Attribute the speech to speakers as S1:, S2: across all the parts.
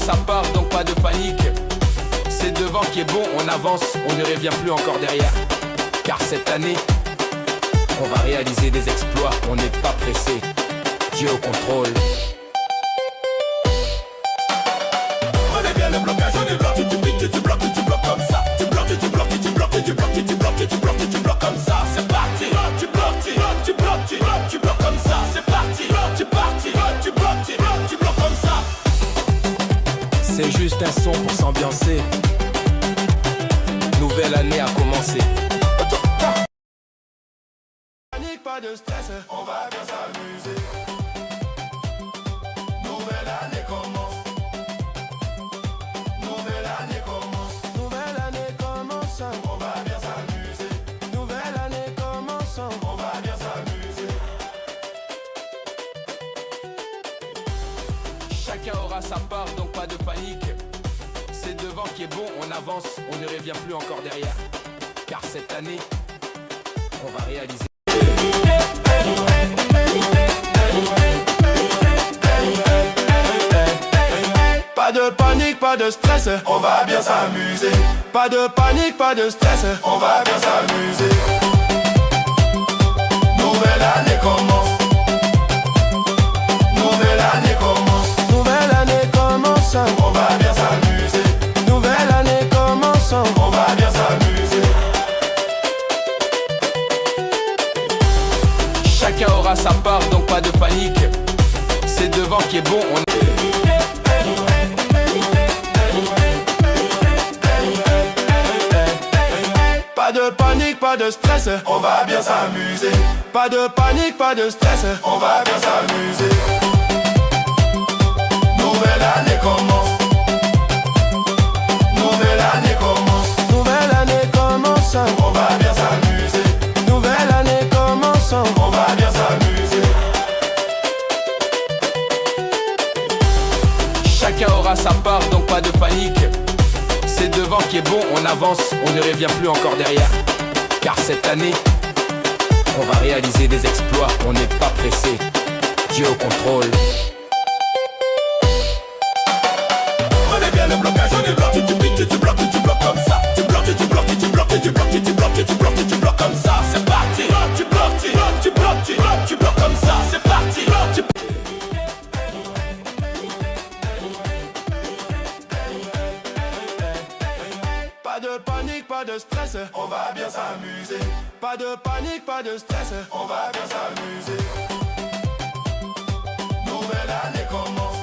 S1: ça part donc pas de panique. C'est devant qui est bon, on avance, on ne revient plus encore derrière. Car cette année, on va réaliser des exploits, on n'est pas pressé. Dieu au contrôle.
S2: Prenez bien le blocage, on est bloqué, tu piques, tu bloques comme ça. Tu bloques, tu bloques, tu bloques, tu bloques, tu bloques, tu bloques, tu bloques comme ça. C'est parti, tu bloques, tu bloques, tu bloques comme ça. C'est parti, tu parti, tu bloques, tu bloques comme ça.
S1: C'est juste un son pour s'ambiancer. Nouvelle année a commencé.
S2: Panique, pas de stress, on va bien s'amuser. Nouvelle année commence. Nouvelle année commence.
S3: Nouvelle année commence,
S2: On va bien s'amuser.
S3: nouvelle année commence.
S2: On va bien s'amuser.
S1: Chacun aura sa part, donc pas de panique. C'est devant qui est bon, on avance, on ne revient plus encore derrière. Car cette année, on va réaliser.
S3: Pas de panique, pas de stress,
S2: On va bien s'amuser.
S3: pas de panique, pas de stress.
S2: On va bien s'amuser. Nouvelle année commence. Nouvelle année commence.
S3: Nouvelle année commence,
S2: On va bien s'amuser.
S3: nouvelle année commence.
S2: On va bien s'amuser.
S1: Chacun aura sa part, donc pas de panique. C'est devant qui est bon, on est...
S3: Pas de panique, pas de stress.
S2: On va bien s'amuser.
S3: Pas de panique, pas de stress.
S2: On va bien s'amuser. Nouvelle année commence. Nouvelle année commence.
S3: Nouvelle année commence,
S2: On va bien s'amuser.
S3: nouvelle année commence.
S2: On va bien s'amuser.
S1: Chacun aura sa part, donc pas de panique. C'est devant qui est bon, on avance, on ne revient plus encore derrière. Car cette année, on va réaliser des exploits, on n'est pas pressé. Dieu au contrôle.
S2: Prenez bien le blocage, on est bloqué, tu piques, tu bloques comme ça. Tu bloques, tu bloques, tu bloques, tu bloques, tu bloques, tu bloques, tu bloques comme ça. C'est parti, tu bloques, tu bloques, tu bloques comme ça. C'est parti, tu
S3: Pas de panique, pas de stress.
S2: On va bien s'amuser.
S3: Pas de panique, pas de stress.
S2: On va bien s'amuser. Nouvelle année commence.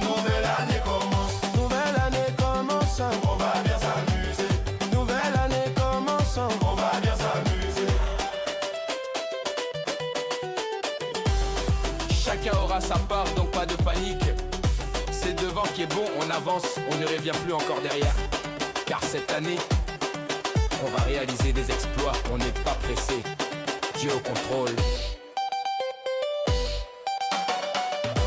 S2: Nouvelle année commence.
S3: Nouvelle année commence,
S2: On va bien s'amuser.
S3: nouvelle année commence.
S2: On va bien s'amuser.
S1: Chacun aura sa part, donc pas de panique. C'est devant qui est bon, on avance, on ne revient plus encore derrière. Car cette année, on va réaliser des exploits, on n'est pas pressé. Dieu au contrôle.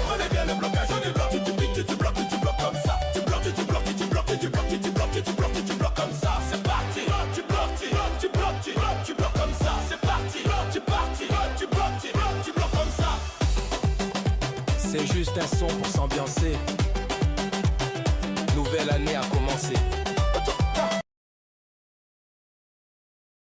S2: Prenez bien le blocage, on est bloqué, tu piques, tu bloques comme ça. Tu bloques, tu bloques, tu bloques, tu bloques, tu bloques, tu bloques, tu bloques comme ça. C'est parti, tu bloques, tu bloques, tu bloques comme ça. C'est parti, tu parti, tu bloques, tu bloques comme ça.
S1: C'est juste un son pour s'ambiancer. Nouvelle année a commencé.